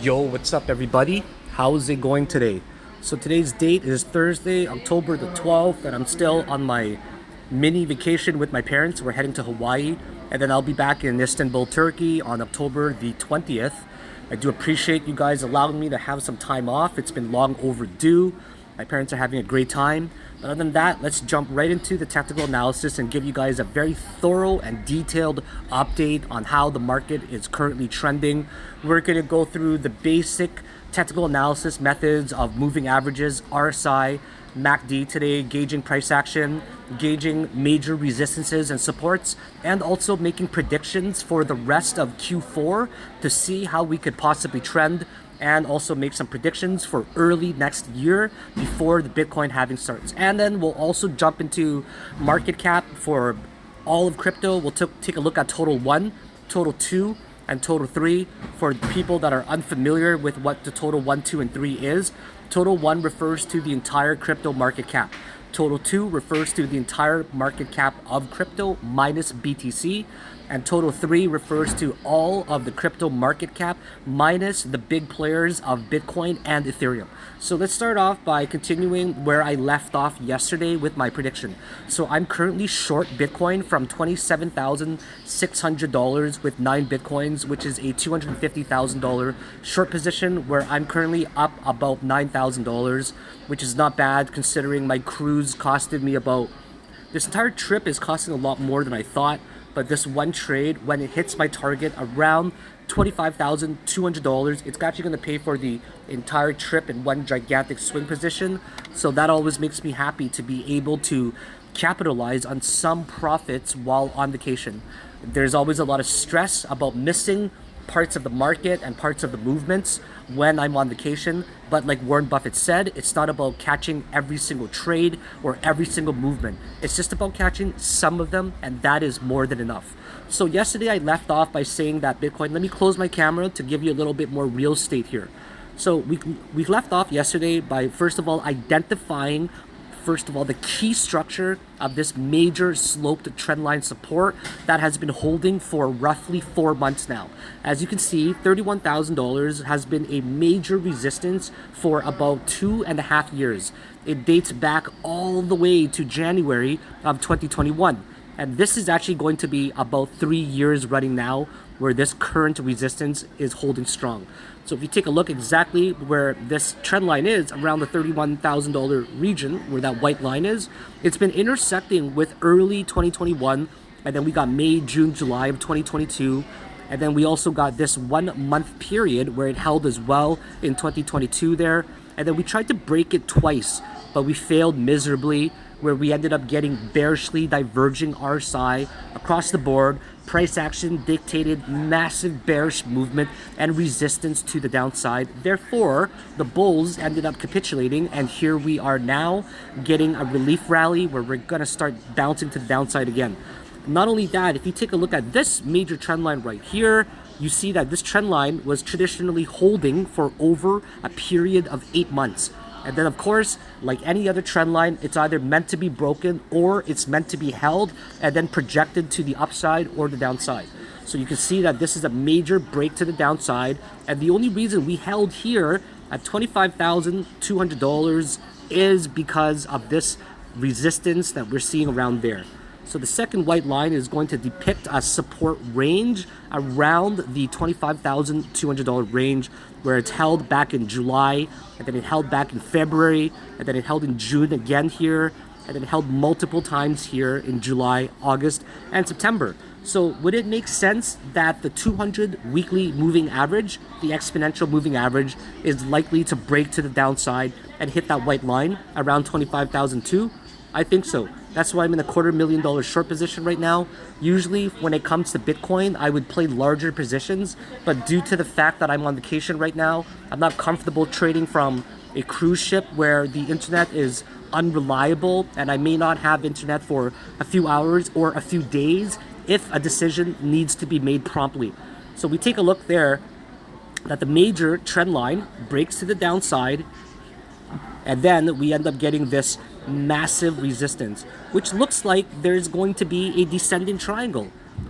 Yo, what's up everybody? How's it going today? So today's date is Thursday, October the 12th, and I'm still on my mini vacation with my parents. We're heading to Hawaii, and then I'll be back in Istanbul, Turkey on October the 20th. I do appreciate you guys allowing me to have some time off. It's been long overdue. My parents are having a great time. But other than that, let's jump right into the technical analysis and give you guys a very thorough and detailed update on how the market is currently trending. We're going to go through the basic technical analysis methods of moving averages, RSI, MACD today, gauging price action, gauging major resistances and supports, and also making predictions for the rest of Q4 to see how we could possibly trend, and also make some predictions for early next year before the Bitcoin halving starts. And then we'll also jump into market cap for all of crypto. We'll take a look at total 1, total 2, and total 3 for people that are unfamiliar with what the total 1, 2, and 3 is. Total 1 refers to the entire crypto market cap. Total 2 refers to the entire market cap of crypto minus BTC. And total 3 refers to all of the crypto market cap minus the big players of Bitcoin and Ethereum. So let's start off by continuing where I left off yesterday with my prediction. So I'm currently short Bitcoin from $27,600 with 9 Bitcoins, which is a $250,000 short position, where I'm currently up about $9,000, which is not bad considering my cruise costed me about, this entire trip is costing a lot more than I thought. But this one trade, when it hits my target around $25,200, it's actually going to pay for the entire trip in one gigantic swing position. So that always makes me happy to be able to capitalize on some profits while on vacation. There's always a lot of stress about missing parts of the market and parts of the movements when I'm on vacation. But like Warren Buffett said, it's not about catching every single trade or every single movement. It's just about catching some of them, and that is more than enough. So yesterday I left off by saying that Bitcoin, let me close my camera to give you a little bit more real estate here. So we left off yesterday by first of all identifying the key structure of this major sloped trendline support that has been holding for roughly 4 months now. As you can see, $31,000 has been a major resistance for about 2.5 years. It dates back all the way to January of 2021. And this is actually going to be about 3 years running now where this current resistance is holding strong. So if you take a look exactly where this trend line is, around the $31,000 region, where that white line is, it's been intersecting with early 2021, and then we got May, June, July of 2022, and then we also got this 1 month period where it held as well in 2022 there, and then we tried to break it twice, but we failed miserably, where we ended up getting bearishly diverging RSI across the board. Price action dictated massive bearish movement and resistance to the downside. Therefore, the bulls ended up capitulating, and here we are now getting a relief rally where we're gonna start bouncing to the downside again. Not only that, if you take a look at this major trend line right here, you see that this trend line was traditionally holding for over a period of 8 months. And then of course, like any other trend line, it's either meant to be broken or it's meant to be held and then projected to the upside or the downside. So you can see that this is a major break to the downside. And the only reason we held here at $25,200 is because of this resistance that we're seeing around there. So the second white line is going to depict a support range around the $25,200 range, where it's held back in July, and then it held back in February, and then it held in June again here, and then it held multiple times here in July, August, and September. So would it make sense that the 200 weekly moving average, the exponential moving average, is likely to break to the downside and hit that white line around 25,002? I think so. That's why I'm in a $250,000 short position right now. Usually when it comes to Bitcoin, I would play larger positions, but due to the fact that I'm on vacation right now, I'm not comfortable trading from a cruise ship where the internet is unreliable and I may not have internet for a few hours or a few days if a decision needs to be made promptly. So we take a look there that the major trend line breaks to the downside, and then we end up getting this massive resistance, which looks like there's going to be a descending triangle,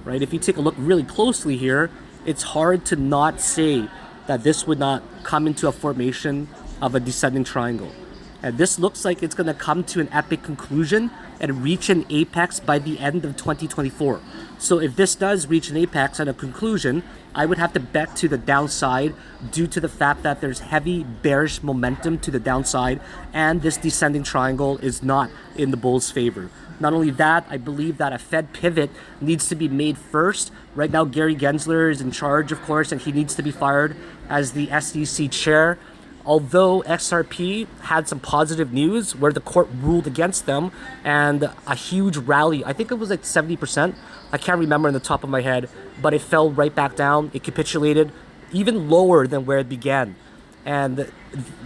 right? If you take a look really closely here, it's hard to not say that this would not come into a formation of a descending triangle. And this looks like it's going to come to an epic conclusion and reach an apex by the end of 2024. So if this does reach an apex and a conclusion, I would have to bet to the downside due to the fact that there's heavy bearish momentum to the downside and this descending triangle is not in the bull's favor. Not only that, I believe that a Fed pivot needs to be made first. Right now, Gary Gensler is in charge, of course, and he needs to be fired as the SEC chair. Although XRP had some positive news where the court ruled against them and a huge rally, I think it was like 70%. I can't remember in the top of my head, but it fell right back down. It capitulated even lower than where it began. And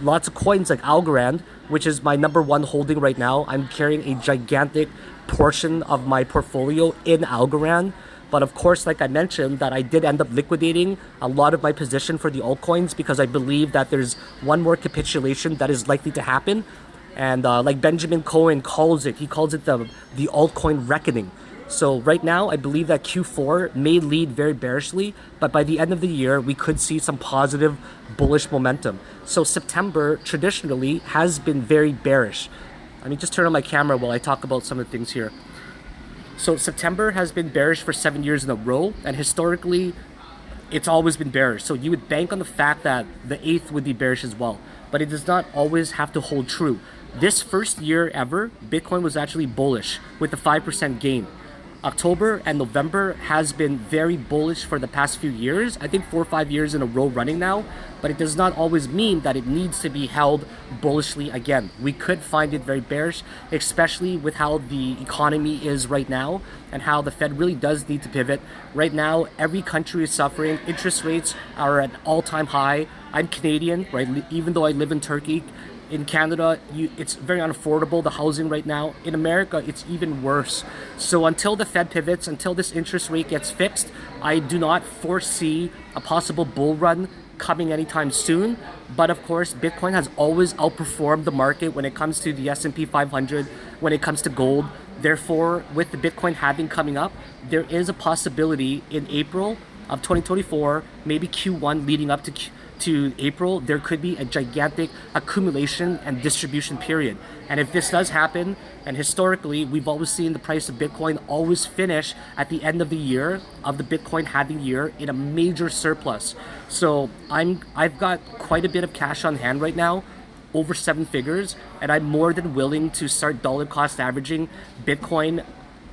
lots of coins like Algorand, which is my number one holding right now, I'm carrying a gigantic portion of my portfolio in Algorand. But of course, like I mentioned, that I did end up liquidating a lot of my position for the altcoins because I believe that there's one more capitulation that is likely to happen. And like Benjamin Cohen calls it, he calls it the altcoin reckoning. So right now, I believe that Q4 may lead very bearishly, but by the end of the year, we could see some positive bullish momentum. So September traditionally has been very bearish. Let me just turn on my camera while I talk about some of the things here. So September has been bearish for 7 years in a row, and historically, it's always been bearish. So you would bank on the fact that the 8th would be bearish as well, but it does not always have to hold true. This first year ever, Bitcoin was actually bullish with a 5% gain. October and November has been very bullish for the past few years. I think 4 or 5 years in a row running now, but it does not always mean that it needs to be held bullishly again. We could find it very bearish, especially with how the economy is right now and how the Fed really does need to pivot. Right now, every country is suffering. Interest rates are at all-time high. I'm Canadian, right? Even though I live in Turkey, in Canada, it's very unaffordable, the housing right now. In America, it's even worse. So until the Fed pivots, until this interest rate gets fixed, I do not foresee a possible bull run coming anytime soon. But of course, Bitcoin has always outperformed the market when it comes to the S&P 500, when it comes to gold. Therefore, with the Bitcoin halving coming up, there is a possibility in April of 2024, maybe Q1 leading up to April, there could be a gigantic accumulation and distribution period. And if this does happen, and historically we've always seen the price of Bitcoin always finish at the end of the year of the Bitcoin halving year in a major surplus. So I've got quite a bit of cash on hand right now, over 7 figures, and I'm more than willing to start dollar cost averaging Bitcoin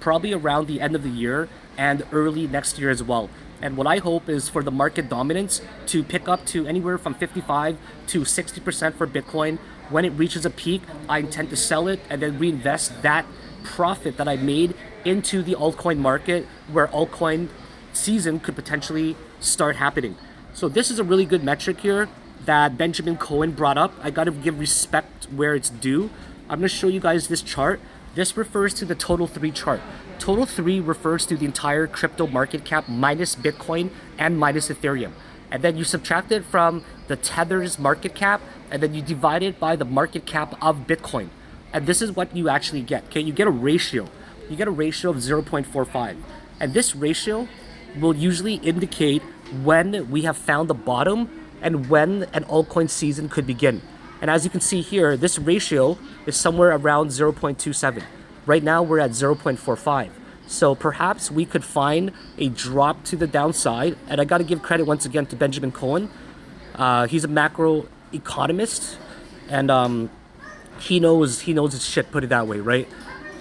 probably around the end of the year and early next year as well. And what I hope is for the market dominance to pick up to anywhere from 55 to 60% for Bitcoin. When it reaches a peak, I intend to sell it and then reinvest that profit that I made into the altcoin market where altcoin season could potentially start happening. So this is a really good metric here that Benjamin Cohen brought up. I got to give respect where it's due. I'm going to show you guys this chart. This refers to the total 3 chart. Total 3 refers to the entire crypto market cap minus Bitcoin and minus Ethereum. And then you subtract it from the Tether's market cap, and then you divide it by the market cap of Bitcoin. And this is what you actually get. Okay, you get a ratio. You get a ratio of 0.45. And this ratio will usually indicate when we have found the bottom and when an altcoin season could begin. And as you can see here, this ratio is somewhere around 0.27. Right now, we're at 0.45. So perhaps we could find a drop to the downside. And I got to give credit once again to Benjamin Cohen. He's a macro economist, and he knows his shit, put it that way, right?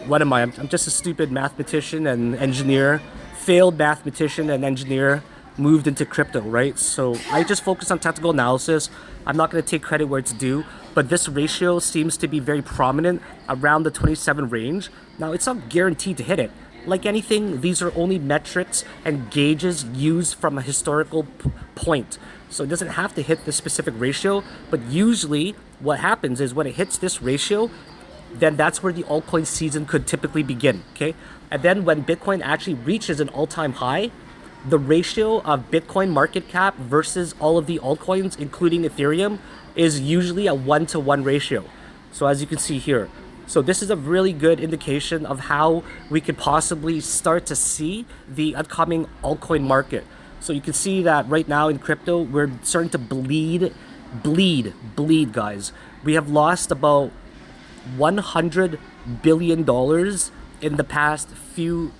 What am I? I'm just a stupid mathematician and engineer, failed mathematician and engineer, moved into crypto, right? So I just focus on technical analysis. I'm not going to take credit where it's due, but this ratio seems to be very prominent around the 27 range. Now, it's not guaranteed to hit it. Like anything, these are only metrics and gauges used from a historical point. So it doesn't have to hit this specific ratio, but usually what happens is when it hits this ratio, then that's where the altcoin season could typically begin, okay? And then when Bitcoin actually reaches an all-time high, the ratio of Bitcoin market cap versus all of the altcoins, including Ethereum, is usually a 1-to-1 ratio. So as you can see here, so this is a really good indication of how we could possibly start to see the upcoming altcoin market. So you can see that right now in crypto, we're starting to bleed, guys. We have lost about $100 billion in the past 2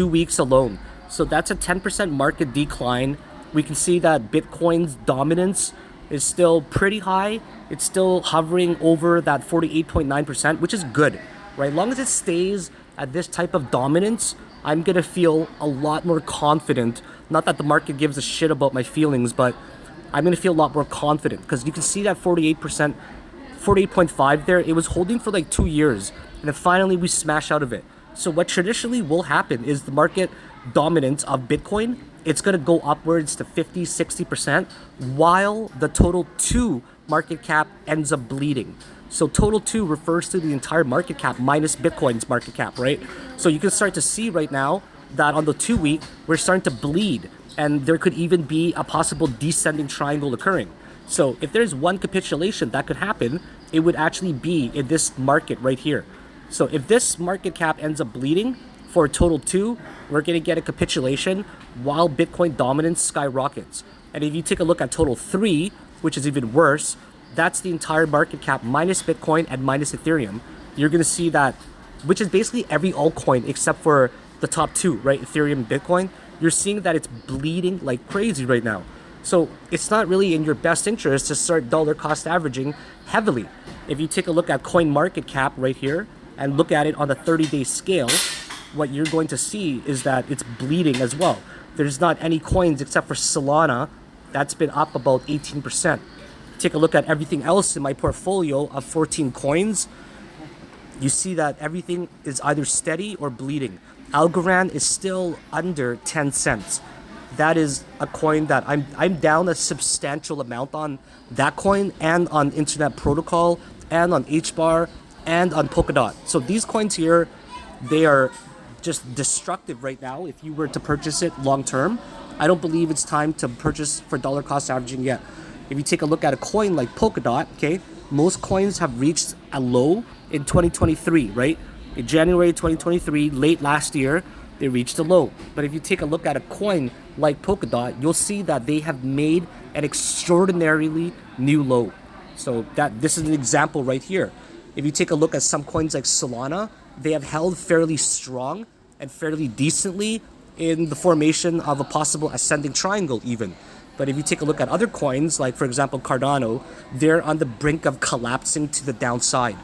weeks alone. So that's a 10% market decline. We can see that Bitcoin's dominance is still pretty high. It's still hovering over that 48.9%, which is good, right? As long as it stays at this type of dominance, I'm gonna feel a lot more confident. Not that the market gives a shit about my feelings, but I'm gonna feel a lot more confident because you can see that 48%, 48.5 there. It was holding for like 2 years, and then finally we smash out of it. So what traditionally will happen is the market dominance of Bitcoin, it's going to go upwards to 50, 60%, while the total 2 market cap ends up bleeding. So total 2 refers to the entire market cap minus Bitcoin's market cap, right? So you can start to see right now that on the 2 week, we're starting to bleed, and there could even be a possible descending triangle occurring. So if there's one capitulation that could happen, it would actually be in this market right here. So if this market cap ends up bleeding for a total 2, we're going to get a capitulation while Bitcoin dominance skyrockets. And if you take a look at total 3, which is even worse, that's the entire market cap minus Bitcoin and minus Ethereum. You're going to see that, which is basically every altcoin except for the top 2, right? Ethereum and Bitcoin. You're seeing that it's bleeding like crazy right now. So it's not really in your best interest to start dollar cost averaging heavily. If you take a look at coin market cap right here and look at it on the 30-day scale, what you're going to see is that it's bleeding as well. There's not any coins except for Solana that's been up about 18%. Take a look at everything else in my portfolio of 14 coins. You see that everything is either steady or bleeding. Algorand is still under 10 cents. That is a coin that I'm down a substantial amount on that coin and on Internet Protocol and on HBAR and on Polkadot. So these coins here, they are just destructive right now if you were to purchase it long term. I don't believe it's time to purchase for dollar cost averaging yet. If you take a look at a coin like Polkadot, okay, most coins have reached a low in 2023, right? In January 2023, late last year, they reached a low. But if you take a look at a coin like Polkadot, you'll see that they have made an extraordinarily new low. So this is an example right here. If you take a look at some coins like Solana, they have held fairly strong and fairly decently in the formation of a possible ascending triangle even. But if you take a look at other coins, like for example Cardano, they're on the brink of collapsing to the downside.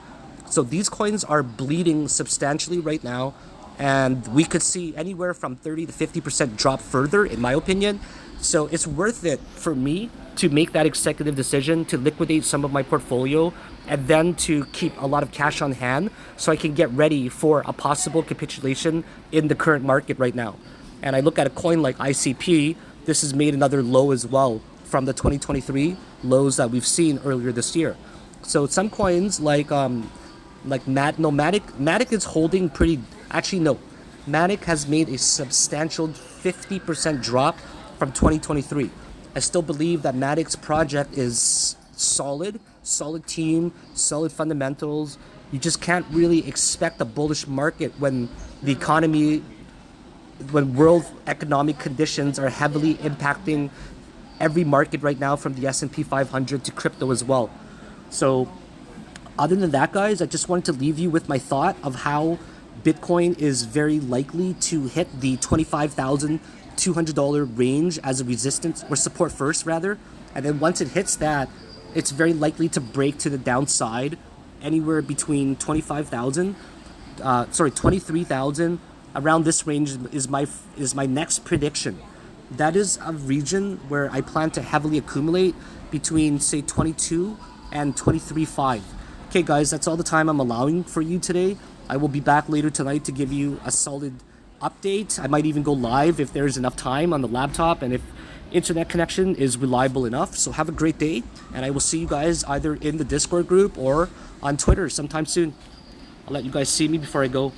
So these coins are bleeding substantially right now, and we could see anywhere from 30 to 50% drop further, in my opinion. So it's worth it for me to make that executive decision to liquidate some of my portfolio and then to keep a lot of cash on hand so I can get ready for a possible capitulation in the current market right now. And I look at a coin like ICP, this has made another low as well from the 2023 lows that we've seen earlier this year. So some coins like Matic is holding pretty, actually no, Matic has made a substantial 50% drop from 2023. I still believe that Matic's project is solid team, solid fundamentals. You just can't really expect a bullish market when the economy, when world economic conditions are heavily impacting every market right now, from the S&P 500 to crypto as well. So other than that, guys, I just wanted to leave you with my thought of how Bitcoin is very likely to hit the $25,200 range as a resistance or support first, rather. And then once it hits that, it's very likely to break to the downside anywhere between 23,000. Around this range is my next prediction. That is a region where I plan to heavily accumulate between, say, 22 and 23.5. Okay, guys, that's all the time I'm allowing for you today. I will be back later tonight to give you a solid update. I might even go live if there's enough time on the laptop and if internet connection is reliable enough. So have a great day, and I will see you guys either in the Discord group or on Twitter sometime soon. I'll let you guys see me before I go.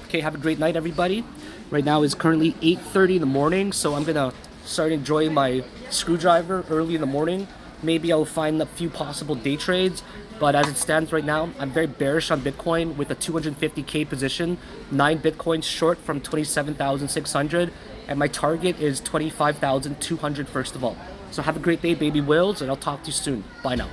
Okay, have a great night, everybody. Right now is currently 8:30 in the morning, so I'm gonna start enjoying my screwdriver early in the morning. Maybe I'll find a few possible day trades, but as it stands right now, I'm very bearish on Bitcoin with a 250K position, 9 Bitcoins short from 27,600, and my target is 25,200 first of all. So have a great day, baby whales, and I'll talk to you soon. Bye now.